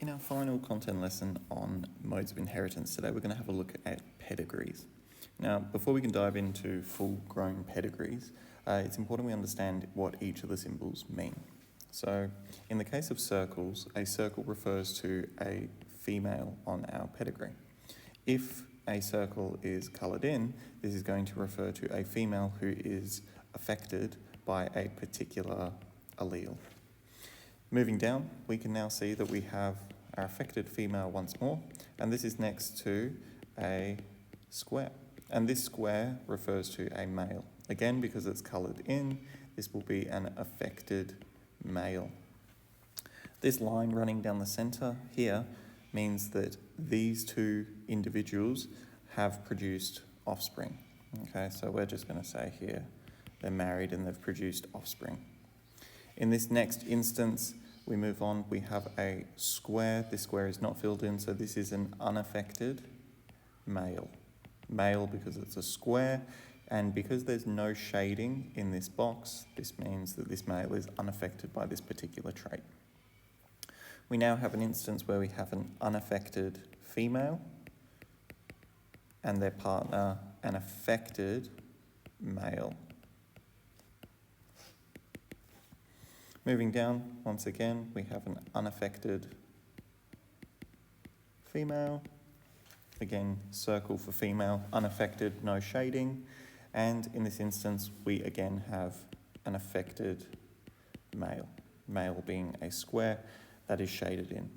In our final content lesson on modes of inheritance today, we're going to have a look at pedigrees. Now, before we can dive into full-grown pedigrees, it's important we understand what each of the symbols mean. So, in the case of circles, a circle refers to a female on our pedigree. If a circle is coloured in, this is going to refer to a female who is affected by a particular allele. Moving down, we can now see that we have our affected female once more, and this is next to a square. And this square refers to a male. Again, because it's coloured in, this will be an affected male. This line running down the centre here means that these two individuals have produced offspring. Okay, so we're just going to say here they're married and they've produced offspring. In this next instance, we move on, we have a square. This square is not filled in, so this is an unaffected male. Male because it's a square, and because there's no shading in this box, this means that this male is unaffected by this particular trait. We now have an instance where we have an unaffected female and their partner, an affected male. Moving down, once again, we have an unaffected female. Again, circle for female, unaffected, no shading. And in this instance, we again have an affected male. Male being a square that is shaded in.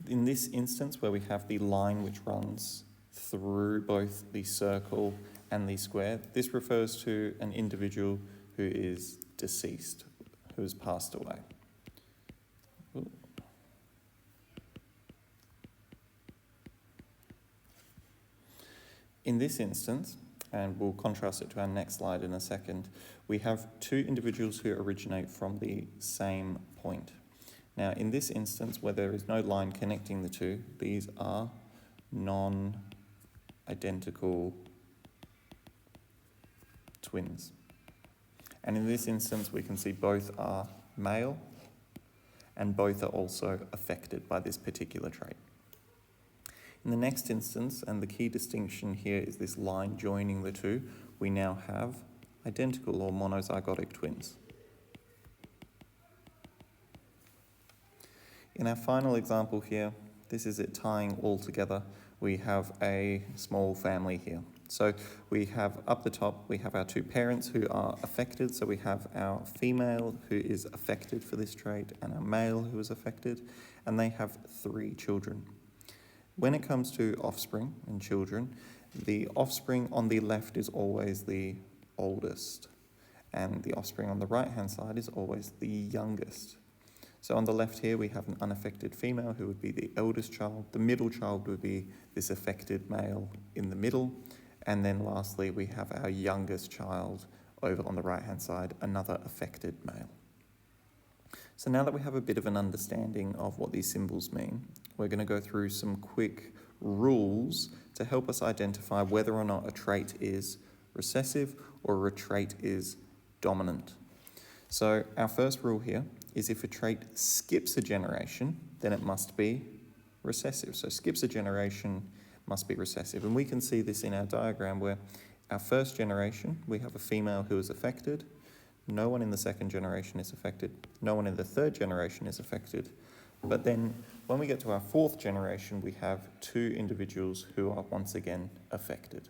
In this instance, where we have the line which runs through both the circle and the square, this refers to an individual who is deceased, who has passed away. Ooh. In this instance, and we'll contrast it to our next slide in a second, we have two individuals who originate from the same point. Now, in this instance, where there is no line connecting the two, these are non-identical twins. And in this instance, we can see both are male and both are also affected by this particular trait. In the next instance, and the key distinction here is this line joining the two, we now have identical or monozygotic twins. In our final example here, this is it tying all together. We have a small family here. So we have up the top, we have our two parents who are affected. So we have our female who is affected for this trait and our male who is affected, and they have 3 children. When it comes to offspring and children, the offspring on the left is always the oldest, and the offspring on the right-hand side is always the youngest. So on the left here, we have an unaffected female who would be the eldest child. The middle child would be this affected male in the middle. And then lastly, we have our youngest child over on the right-hand side, another affected male. So now that we have a bit of an understanding of what these symbols mean, we're going to go through some quick rules to help us identify whether or not a trait is recessive or a trait is dominant. So our first rule here is if a trait skips a generation, then it must be recessive. So skips a generation must be recessive. And we can see this in our diagram where our first generation, we have a female who is affected. No one in the second generation is affected. No one in the third generation is affected. But then when we get to our fourth generation, we have 2 individuals who are once again affected.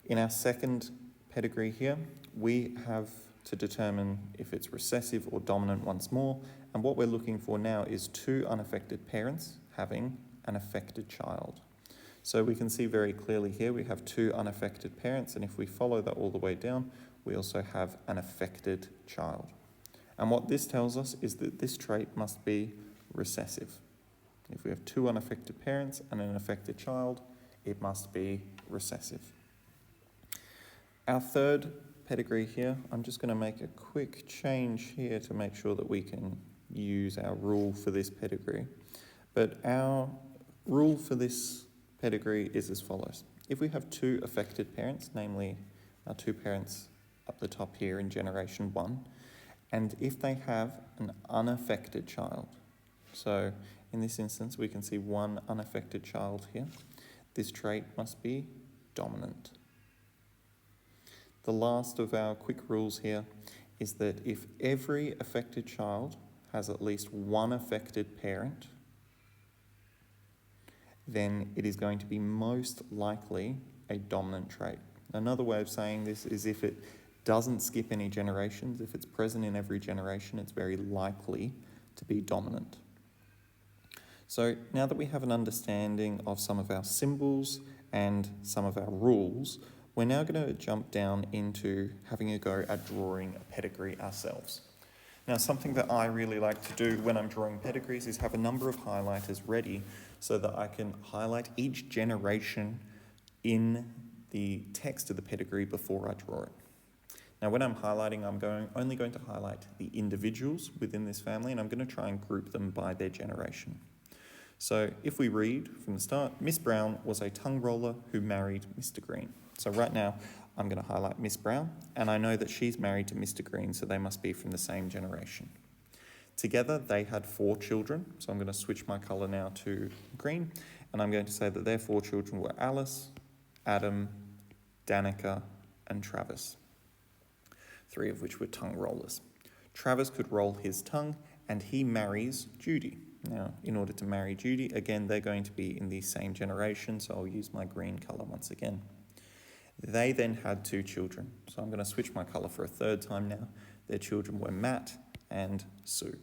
In our second pedigree here, we have to determine if it's recessive or dominant once more. And what we're looking for now is 2 unaffected parents having an affected child. So we can see very clearly here we have 2 unaffected parents, and if we follow that all the way down, we also have an affected child. And what this tells us is that this trait must be recessive. If we have 2 unaffected parents and an affected child, it must be recessive. Our third pedigree here, I'm just going to make a quick change here to make sure that we can use our rule for this pedigree. But our rule for this pedigree is as follows. If we have 2 affected parents, namely our 2 parents up the top here in generation 1, and if they have an unaffected child. So in this instance, we can see one unaffected child here. This trait must be dominant. The last of our quick rules here is that if every affected child has at least one affected parent, then it is going to be most likely a dominant trait. Another way of saying this is if it doesn't skip any generations, if it's present in every generation, it's very likely to be dominant. So now that we have an understanding of some of our symbols and some of our rules, we're now going to jump down into having a go at drawing a pedigree ourselves. Now, something that I really like to do when I'm drawing pedigrees is have a number of highlighters ready so that I can highlight each generation in the text of the pedigree before I draw it. Now, when I'm highlighting, I'm only going to highlight the individuals within this family, and I'm going to try and group them by their generation. So if we read from the start, Miss Brown was a tongue roller who married Mr. Green. So right now, I'm going to highlight Miss Brown, and I know that she's married to Mr. Green, so they must be from the same generation. Together, they had 4 children, so I'm going to switch my colour now to green, and I'm going to say that their 4 children were Alice, Adam, Danica, and Travis, 3 of which were tongue rollers. Travis could roll his tongue, and he marries Judy. Now, in order to marry Judy, again, they're going to be in the same generation, so I'll use my green colour once again. They then had 2 children, so I'm going to switch my colour for a 3rd time now. Their children were Matt and Sue.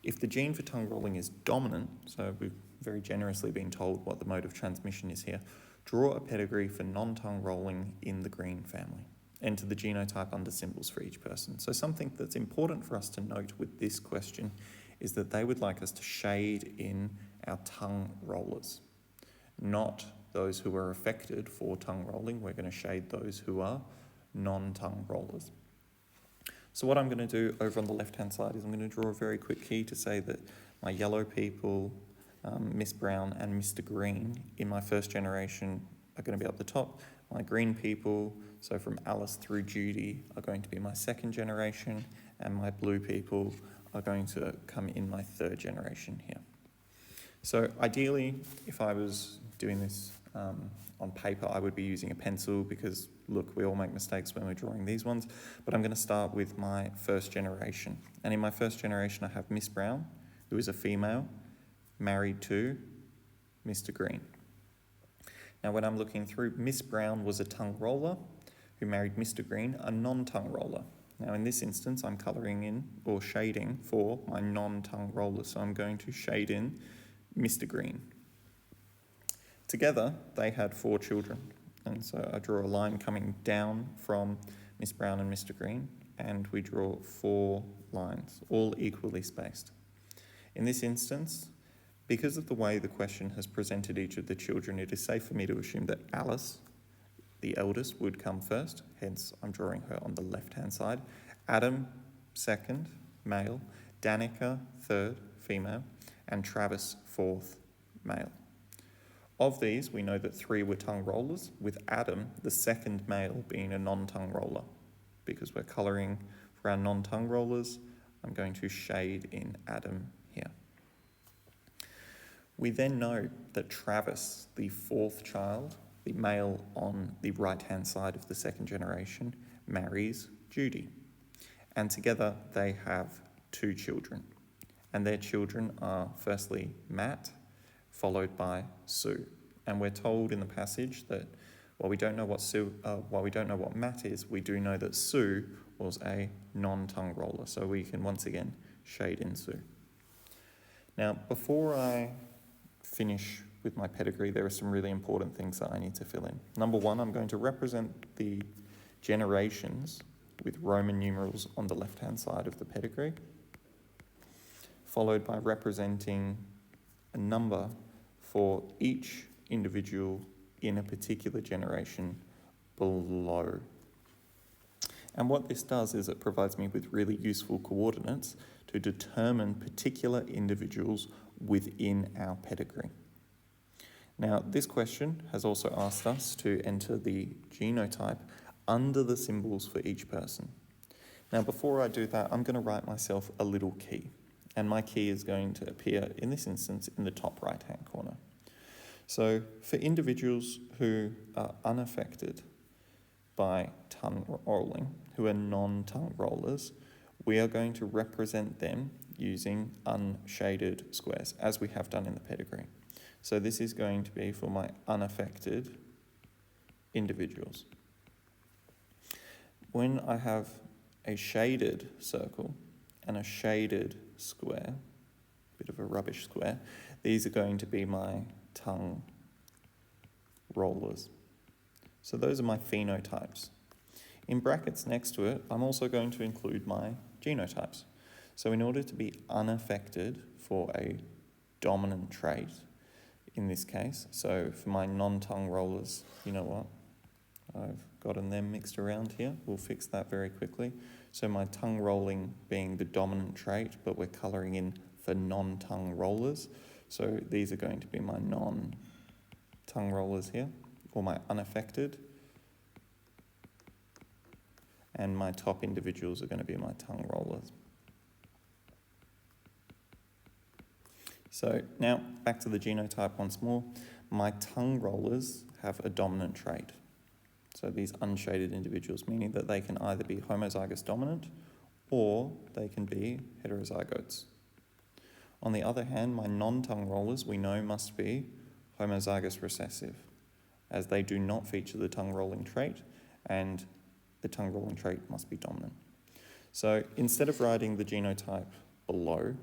If the gene for tongue rolling is dominant, so we've very generously been told what the mode of transmission is here, draw a pedigree for non-tongue rolling in the Green family. Enter the genotype under symbols for each person. So something that's important for us to note with this question is that they would like us to shade in our tongue rollers, not those who are affected for tongue rolling. We're going to shade those who are non-tongue rollers. So what I'm going to do over on the left-hand side is I'm going to draw a very quick key to say that my yellow people, Miss Brown and Mr. Green, in my first generation are going to be up the top. My green people, so from Alice through Judy, are going to be my 2nd generation, and my blue people are going to come in my 3rd generation here. So ideally, if I was doing this on paper, I would be using a pencil because, look, we all make mistakes when we're drawing these ones, but I'm going to start with my 1st generation. And in my 1st generation, I have Miss Brown, who is a female, married to Mr. Green. Now, when I'm looking through, Miss Brown was a tongue roller who married Mr. Green, a non-tongue roller. Now, in this instance, I'm colouring in or shading for my non-tongue roller, so I'm going to shade in Mr. Green. Together, they had 4 children, and so I draw a line coming down from Miss Brown and Mr. Green, and we draw 4 lines, all equally spaced. In this instance, because of the way the question has presented each of the children, it is safe for me to assume that Alice, the eldest, would come first, hence I'm drawing her on the left-hand side. Adam, 2nd, male. Danica, 3rd, female. And Travis, 4th, male. Of these, we know that 3 were tongue rollers, with Adam, the 2nd male, being a non-tongue roller. Because we're colouring for our non-tongue rollers, I'm going to shade in Adam here. We then know that Travis, the 4th child, the male on the right-hand side of the 2nd generation, marries Judy. And together they have 2 children. And their children are firstly Matt, followed by Sue. And we're told in the passage that while we don't know what Matt is, we do know that Sue was a non-tongue roller. So we can once again shade in Sue. Now, before I finish with my pedigree, there are some really important things that I need to fill in. Number 1, I'm going to represent the generations with Roman numerals on the left-hand side of the pedigree, followed by representing a number for each individual in a particular generation below. And what this does is it provides me with really useful coordinates to determine particular individuals within our pedigree. Now, this question has also asked us to enter the genotype under the symbols for each person. Now, before I do that, I'm going to write myself a little key. And my key is going to appear, in this instance, in the top right-hand corner. So for individuals who are unaffected by tongue rolling, who are non-tongue rollers, we are going to represent them using unshaded squares, as we have done in the pedigree. So this is going to be for my unaffected individuals. When I have a shaded circle and a shaded square, bit of a rubbish square, these are going to be my tongue rollers. So those are my phenotypes. In brackets next to it, I'm also going to include my genotypes. So in order to be unaffected for a dominant trait, in this case, so for my non-tongue rollers, you know what? I've gotten them mixed around here. We'll fix that very quickly. So my tongue rolling being the dominant trait, but we're colouring in for non-tongue rollers. So these are going to be my non-tongue rollers here, or my unaffected. And my top individuals are going to be my tongue rollers. So now back to the genotype once more. My tongue rollers have a dominant trait. So these unshaded individuals, meaning that they can either be homozygous dominant or they can be heterozygotes. On the other hand, my non-tongue rollers we know must be homozygous recessive, as they do not feature the tongue rolling trait, and the tongue rolling trait must be dominant. So instead of writing the genotype below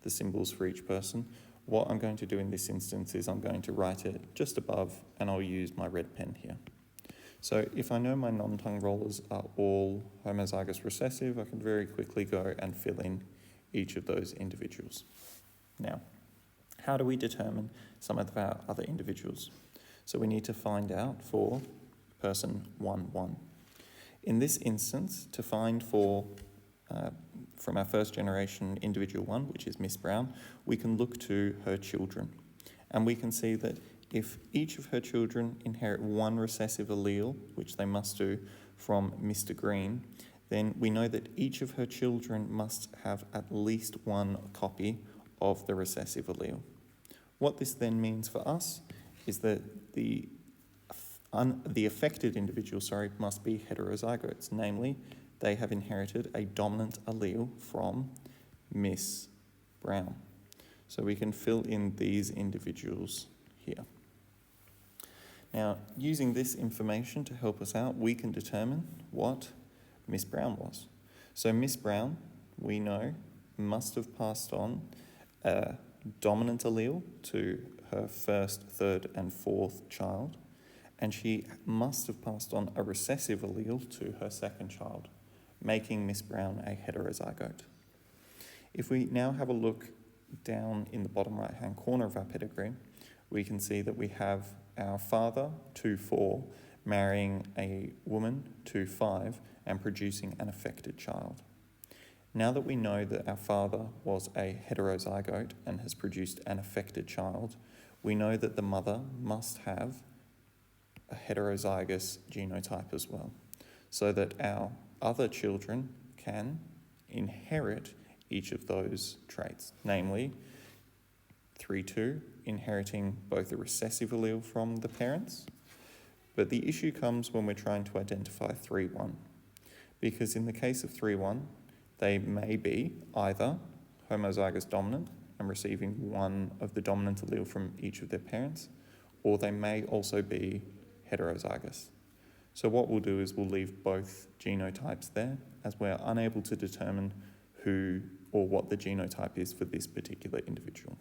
the symbols for each person, what I'm going to do in this instance is I'm going to write it just above, and I'll use my red pen here. So if I know my non-tongue rollers are all homozygous recessive, I can very quickly go and fill in each of those individuals. Now, how do we determine some of our other individuals? So we need to find out for person 1-1. In this instance, to find for from our first generation individual 1, which is Miss Brown, we can look to her children. And we can see that if each of her children inherit one recessive allele, which they must do from Mr. Green, then we know that each of her children must have at least one copy of the recessive allele. What this then means for us is that the affected individual, must be heterozygotes, namely, they have inherited a dominant allele from Miss Brown. So we can fill in these individuals here. Now, using this information to help us out, we can determine what Miss Brown was. So Miss Brown, we know, must have passed on a dominant allele to her first, third, and fourth child, and she must have passed on a recessive allele to her second child, making Miss Brown a heterozygote. If we now have a look down in the bottom right-hand corner of our pedigree, we can see that we have our father, 2-4, marrying a woman, 2-5, and producing an affected child. Now that we know that our father was a heterozygote and has produced an affected child, we know that the mother must have a heterozygous genotype as well, so that our other children can inherit each of those traits, namely 3-2, inheriting both a recessive allele from the parents, but the issue comes when we're trying to identify 3-1, because in the case of 3-1, they may be either homozygous dominant and receiving one of the dominant allele from each of their parents, or they may also be heterozygous. So what we'll do is we'll leave both genotypes there, as we're unable to determine who or what the genotype is for this particular individual.